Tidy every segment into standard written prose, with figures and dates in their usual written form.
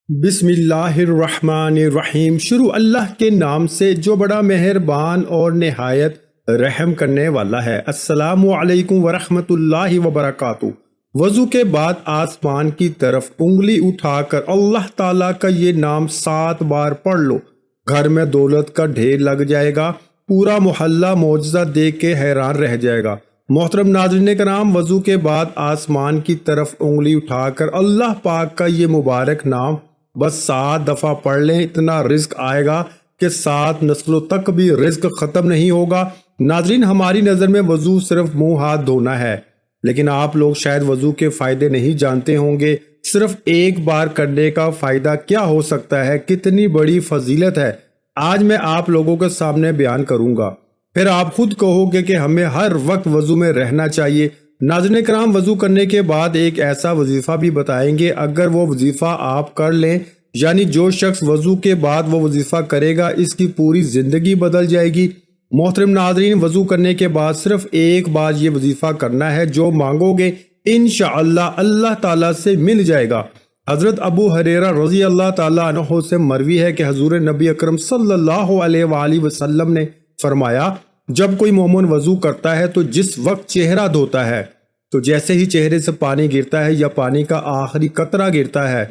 بسم اللہ الرحمن الرحیم۔ شروع اللہ کے نام سے جو بڑا مہربان اور نہایت رحم کرنے والا ہے۔ السلام علیکم ورحمۃ اللہ وبرکاتہ۔ وضو کے بعد آسمان کی طرف انگلی اٹھا کر اللہ تعالیٰ کا یہ نام 7 بار پڑھ لو، گھر میں دولت کا ڈھیر لگ جائے گا، پورا محلہ معجزہ دیکھ کے حیران رہ جائے گا۔ محترم ناظرین کرام، وضو کے بعد آسمان کی طرف انگلی اٹھا کر اللہ پاک کا یہ مبارک نام بس 7 دفعہ پڑھ لیں، اتنا رزق آئے گا کہ 7 نسلوں تک بھی رزق ختم نہیں ہوگا۔ ناظرین، ہماری نظر میں وضو صرف منہ ہاتھ دھونا ہے، لیکن آپ لوگ شاید وضو کے فائدے نہیں جانتے ہوں گے۔ صرف ایک بار کرنے کا فائدہ کیا ہو سکتا ہے، کتنی بڑی فضیلت ہے، آج میں آپ لوگوں کے سامنے بیان کروں گا، پھر آپ خود کہو گے کہ ہمیں ہر وقت وضو میں رہنا چاہیے۔ ناظرین کرام، وضو کرنے کے بعد ایک ایسا وظیفہ بھی بتائیں گے، اگر وہ وظیفہ آپ کر لیں، یعنی جو شخص وضو کے بعد وہ وظیفہ کرے گا، اس کی پوری زندگی بدل جائے گی۔ محترم ناظرین، وضو کرنے کے بعد صرف ایک بار یہ وظیفہ کرنا ہے، جو مانگو گے انشاءاللہ اللہ تعالیٰ سے مل جائے گا۔ حضرت ابو ہریرہ رضی اللہ تعالیٰ عنہ سے مروی ہے کہ حضور نبی اکرم صلی اللہ علیہ وآلہ وسلم نے فرمایا، جب کوئی مومن وضو کرتا ہے تو جس وقت چہرہ دھوتا ہے تو جیسے ہی چہرے سے پانی گرتا ہے یا پانی کا آخری قطرہ گرتا ہے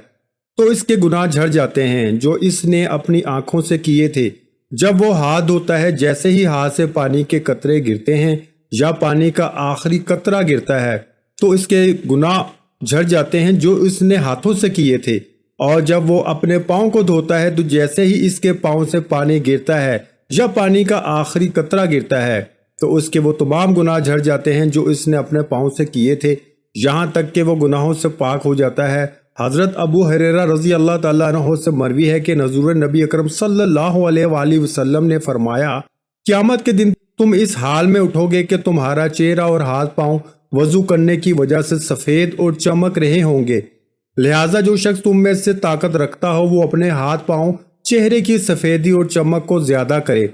تو اس کے گناہ جھڑ جاتے ہیں جو اس نے اپنی آنکھوں سے کیے تھے۔ جب وہ ہاتھ دھوتا ہے، جیسے ہی ہاتھ سے پانی کے قطرے گرتے ہیں یا پانی کا آخری قطرہ گرتا ہے تو اس کے گناہ جھڑ جاتے ہیں جو اس نے ہاتھوں سے کیے تھے۔ اور جب وہ اپنے پاؤں کو دھوتا ہے تو جیسے ہی اس کے پاؤں سے پانی گرتا ہے یا پانی کا آخری قطرہ گرتا ہے تو اس کے وہ تمام گناہ جھڑ جاتے ہیں جو اس نے اپنے پاؤں سے کیے تھے، یہاں تک کہ وہ گناہوں سے پاک ہو جاتا ہے۔ حضرت ابو ہریرہ رضی اللہ تعالیٰ عنہ سے مروی ہے کہ حضور نبی اکرم صلی اللہ علیہ وآلہ وسلم نے فرمایا، قیامت کے دن تم اس حال میں اٹھو گے کہ تمہارا چہرہ اور ہاتھ پاؤں وضو کرنے کی وجہ سے سفید اور چمک رہے ہوں گے، لہٰذا جو شخص تم میں سے طاقت رکھتا ہو وہ اپنے ہاتھ پاؤں چہرے کی سفیدی اور چمک کو زیادہ کرے۔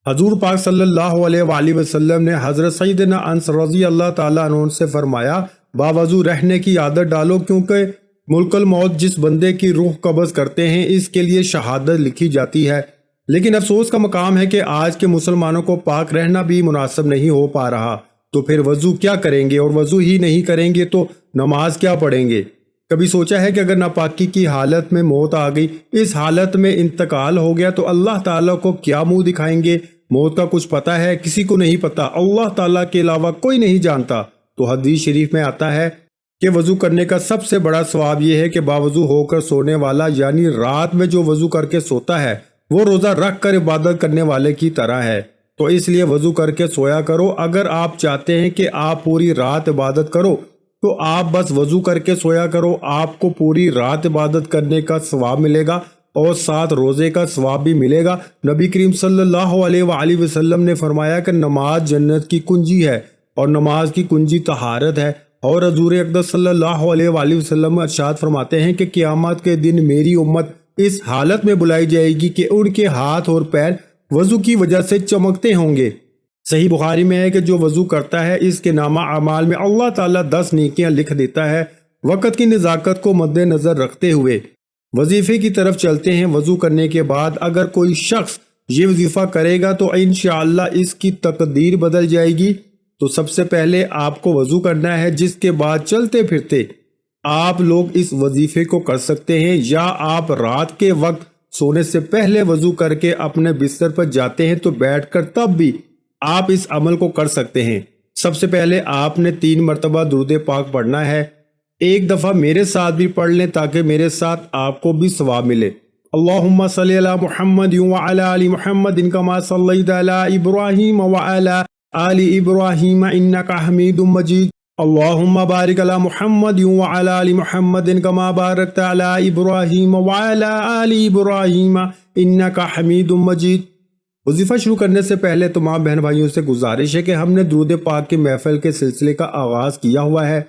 حضور پاک صلی اللہ علیہ وآلہ وسلم نے حضرت سیدنا انس رضی اللہ تعالیٰ عنہ سے فرمایا، باوضو رہنے کی عادت ڈالو، کیونکہ ملک الموت جس بندے کی روح قبض کرتے ہیں اس کے لیے شہادت لکھی جاتی ہے۔ لیکن افسوس کا مقام ہے کہ آج کے مسلمانوں کو پاک رہنا بھی مناسب نہیں ہو پا رہا، تو پھر وضو کیا کریں گے؟ اور وضو ہی نہیں کریں گے تو نماز کیا پڑھیں گے؟ کبھی سوچا ہے کہ اگر ناپاکی کی حالت میں موت آ گئی، اس حالت میں انتقال ہو گیا تو اللہ تعالیٰ کو کیا منہ دکھائیں گے؟ موت کا کچھ پتہ ہے؟ کسی کو نہیں پتہ، اللہ تعالیٰ کے علاوہ کوئی نہیں جانتا۔ تو حدیث شریف میں آتا ہے کہ وضو کرنے کا سب سے بڑا ثواب یہ ہے کہ باوضو ہو کر سونے والا، یعنی رات میں جو وضو کر کے سوتا ہے وہ روزہ رکھ کر عبادت کرنے والے کی طرح ہے۔ تو اس لیے وضو کر کے سویا کرو۔ اگر آپ چاہتے ہیں کہ آپ پوری رات عبادت کرو تو آپ بس وضو کر کے سویا کرو، آپ کو پوری رات عبادت کرنے کا ثواب ملے گا اور ساتھ روزے کا ثواب بھی ملے گا۔ نبی کریم صلی اللہ علیہ وآلہ وسلم نے فرمایا کہ نماز جنت کی کنجی ہے اور نماز کی کنجی طہارت ہے، اور حضور اقدس صلی اللہ علیہ وآلہ وسلم ارشاد فرماتے ہیں کہ قیامت کے دن میری امت اس حالت میں بلائی جائے گی کہ ان کے ہاتھ اور پیر وضو کی وجہ سے چمکتے ہوں گے۔ صحیح بخاری میں ہے کہ جو وضو کرتا ہے اس کے نامہ اعمال میں اللہ تعالیٰ 10 نیکیاں لکھ دیتا ہے۔ وقت کی نزاکت کو مد نظر رکھتے ہوئے وظیفے کی طرف چلتے ہیں۔ وضو کرنے کے بعد اگر کوئی شخص یہ وظیفہ کرے گا تو انشاءاللہ اس کی تقدیر بدل جائے گی۔ تو سب سے پہلے آپ کو وضو کرنا ہے، جس کے بعد چلتے پھرتے آپ لوگ اس وظیفے کو کر سکتے ہیں، یا آپ رات کے وقت سونے سے پہلے وضو کر کے اپنے بستر پر جاتے ہیں تو بیٹھ کر تب بھی آپ اس عمل کو کر سکتے ہیں۔ سب سے پہلے آپ نے 3 مرتبہ درود پاک پڑھنا ہے۔ ایک دفعہ میرے ساتھ بھی پڑھ لیں تاکہ میرے ساتھ آپ کو بھی ثواب ملے۔ اللہم صلی علی محمد وعلی آل محمد کما صلیت علی ابراہیم وعلی آل ابراہیم انکا حمید مجید۔ اللہم بارک علی محمد وعلی آل محمد کما بارکت علی ابراہیم وعلی آل ابراہیم انکا حمید مجید۔ وظیفہ شروع کرنے سے پہلے تمام بہن بھائیوں سے گزارش ہے کہ ہم نے درود پاک کی محفل کے سلسلے کا آغاز کیا ہوا ہے،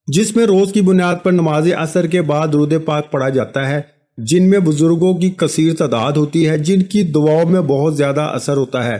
جس میں روز کی بنیاد پر نماز عصر کے بعد درود پاک پڑھا جاتا ہے، جن میں بزرگوں کی کثیر تعداد ہوتی ہے جن کی دعاؤں میں بہت زیادہ اثر ہوتا ہے۔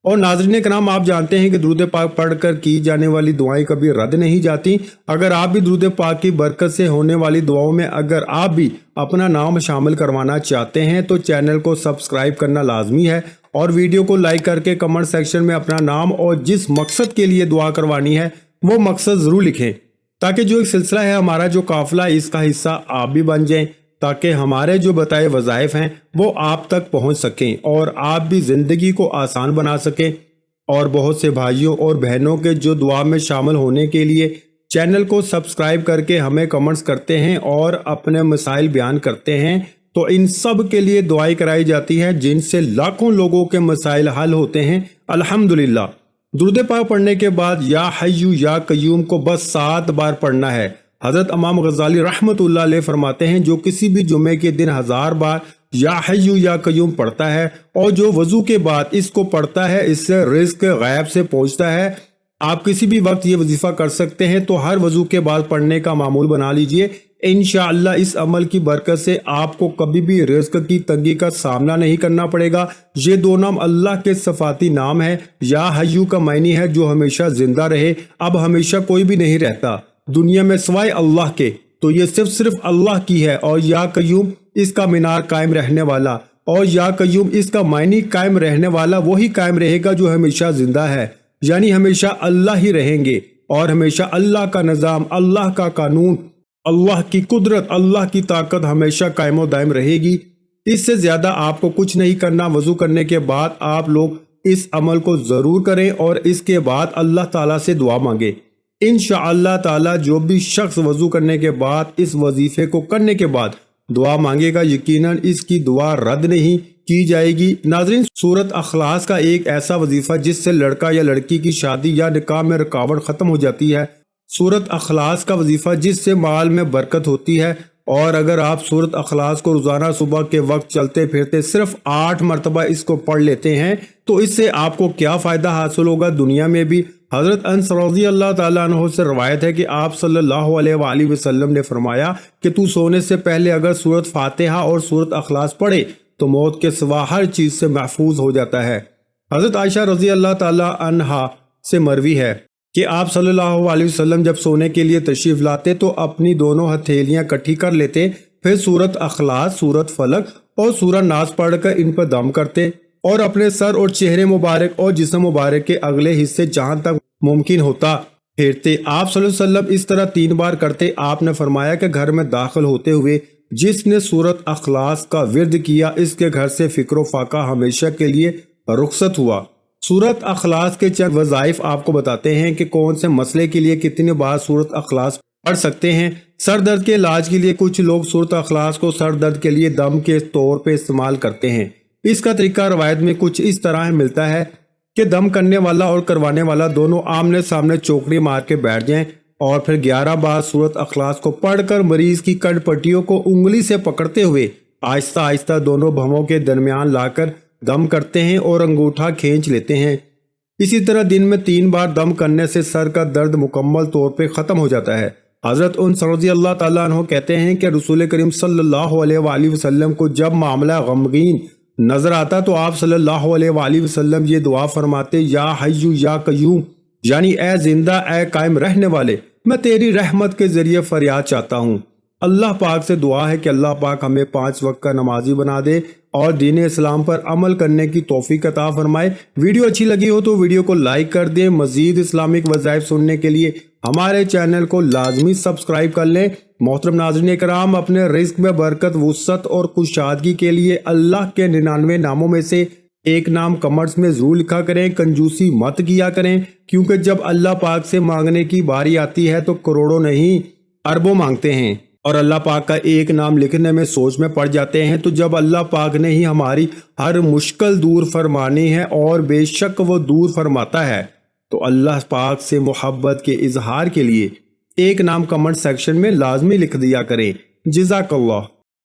اور नाज़रीन कराम, आप जानते हैं कि दुरूद पाक पढ़कर की जाने वाली दुआएं कभी रद्द नहीं जाती। अगर आप भी दुरूद पाक की बरकत से होने वाली दुआओं में अगर आप भी अपना नाम शामिल करवाना चाहते हैं तो चैनल को सब्सक्राइब करना लाजमी है और वीडियो को लाइक करके कमेंट सेक्शन में अपना नाम और जिस मकसद के लिए दुआ करवानी है वो मकसद ज़रूर लिखें, ताकि जो एक सिलसिला है हमारा जो काफिला इसका हिस्सा आप भी बन जाएं, ताकि हमारे जो बताए वज़ाइफ हैं वो आप तक पहुंच सकें और आप भी ज़िंदगी को आसान बना सकें। और बहुत से भाइयों और बहनों के जो दुआ में शामिल होने के लिए चैनल को सब्सक्राइब करके हमें कमेंट्स करते हैं और अपने मसाइल बयान करते हैं, तो इन सब के लिए दुआएं कराई जाती हैं जिनसे लाखों लोगों के मसाइल हल होते हैं अल्हम्दुलिल्लाह। दुरूद पाक पढ़ने के बाद या हय्यु या कय्यूम को बस 7 बार पढ़ना है। हज़रत इमाम गज़ाली रहमतुल्लाह अलैह फरमाते हैं, जो किसी भी जुमे के दिन 1000 बार या हय्यु या कय्यूम पढ़ता है और जो वज़ू के बाद इसको पढ़ता है, इससे रिज़्क़ गैब से पहुँचता है। आप किसी भी वक्त ये वजीफ़ा कर सकते हैं, तो हर वज़ू के बाद पढ़ने का मामूल बना लीजिए। इंशाअल्लाह इस अमल की बरकत से आपको कभी भी रिज़्क़ की तंगी का सामना नहीं करना पड़ेगा। ये 2 नाम अल्लाह के सफ़ाती नाम है। या हय्यु का मायने है जो हमेशा जिंदा रहे। अब हमेशा कोई भी नहीं रहता दुनिया में सिवाय अल्लाह के, तो ये सिर्फ अल्लाह की है। और या कय्यूम इसका मीनार कायम रहने वाला, और या कय्यूम इसका मायने कायम रहने वाला वही कायम रहेगा जो हमेशा जिंदा है, यानी हमेशा अल्लाह ही रहेंगे और हमेशा अल्लाह का निज़ाम, अल्लाह का कानून, अल्लाह की कुदरत, अल्लाह की ताकत हमेशा कायम व दायम रहेगी। इससे ज़्यादा आपको कुछ नहीं करना। वज़ू करने के बाद आप लोग इस अमल को ज़रूर करें और इसके बाद अल्लाह ताला से दुआ मांगे। इंशाअल्लाह ताला जो भी शख्स वज़ू करने के बाद इस वजीफ़े को करने के बाद दुआ मांगेगा, यकीनन इसकी दुआ रद्द नहीं की जाएगी। नाज़रीन, सूरत अखलास का एक ऐसा वजीफ़ा जिससे लड़का या लड़की की शादी या निकाह में रुकावट ख़त्म हो जाती है। सूरत अखलास का वजीफ़ा जिससे माल में बरकत होती है। और अगर आप सूरत अखलास को रोज़ाना सुबह के वक्त चलते फिरते सिर्फ 8 मरतबा इसको पढ़ लेते हैं तो इससे आपको क्या फ़ायदा हासिल होगा दुनिया में भी। हज़रत अनस रज़ी अल्लाह ताला अन्हु से रवायत है कि आप सल्लल्लाहु अलैहि वसल्लम ने फरमाया कि तू सोने से पहले अगर सूरत फातिहा और सूरत अखलास पढ़े तो मौत के सिवा हर चीज़ से महफूज हो जाता है। हज़रत आयशा रज़ी अल्लाह ताला अन्हा से मरवी है कि आप सल्लल्लाहु अलैहि वसल्लम जब सोने के लिए तशरीफ़ लाते तो अपनी दोनों हथेलियां इकट्ठी कर लेते, फिर सूरत अखलास, सूरत फलक और सूरत नास पढ़कर इन पर दम करते और अपने सर और चेहरे मुबारक और जिस्म मुबारक के अगले हिस्से जहां तक मुमकिन होता फेरते। आप सल्लल्लाहु अलैहि वसल्लम इस तरह 3 बार करते। आपने फरमाया कि घर में दाखिल होते हुए जिसने सूरत अखलास का विर्द किया इसके घर से फिक्र फाका हमेशा के लिए रुखसत हुआ। सूरत अखलास के चंद वज़ाइफ आपको बताते हैं कि कौन से मसले के लिए कितनी बार सूरत अखलास पढ़ सकते हैं। सर दर्द के इलाज के लिए कुछ लोग सूरत अखलास को सर दर्द के लिए दम के तौर पे इस्तेमाल करते हैं। इसका तरीका रवायत में कुछ इस तरह मिलता है कि दम करने वाला और करवाने वाला दोनों आमने सामने चौकड़ी मार के बैठ जाएं और फिर 11 बार सूरत अखलास को पढ़कर मरीज की कड़पट्टियों को उंगली से पकड़ते हुए आहिस्ता आहिस्ता दोनों भवों के दरमियान लाकर दम करते हैं और अंगूठा खींच लेते हैं। इसी तरह दिन में 3 बार दम करने से सर का दर्द मुकम्मल तौर पे ख़त्म हो जाता है। हज़रत उनस रज़ी अल्लाह ताला अन्हु कहते हैं कि रसूल करीम सल्लल्लाहु अलैहि वसल्लम को जब मामला गमगीन नजर आता तो आप सल्लल्लाहु अलैहि वसल्लम ये दुआ फरमाते, या हय्यु या कय्यूम, यानी ए जिंदा ए कायम रहने वाले, मैं तेरी रहमत के जरिए फरियाद चाहता हूँ। अल्लाह पाक से दुआ है कि अल्लाह पाक हमें 5 वक्त का नमाजी बना दे और दीन इस्लाम पर अमल करने की तौफीक अता फरमाए। वीडियो अच्छी लगी हो तो वीडियो को लाइक कर दें। मजीद इस्लामिक वज़ाइफ सुनने के लिए हमारे चैनल को लाजमी सब्सक्राइब कर लें। मोहतरम नाज़रीन कराम, अपने रिज़्क़ में बरकत, वुसअत और कुशादगी के लिए अल्लाह के 99 नामों में से एक नाम कमेंट्स में ज़रूर लिखा करें। कंजूसी मत किया करें, क्योंकि जब अल्लाह पाक से मांगने की बारी आती है तो करोड़ों नहीं अरबों मांगते हैं और अल्लाह पाक का एक नाम लिखने में सोच में पड़ जाते हैं। तो जब अल्लाह पाक ने ही हमारी हर मुश्किल दूर फरमानी है और बेशक वो दूर फरमाता है, तो अल्लाह पाक से मोहब्बत के इजहार के लिए एक नाम कमेंट सेक्शन में लाजमी लिख दिया करें। जज़ाकल्लाह।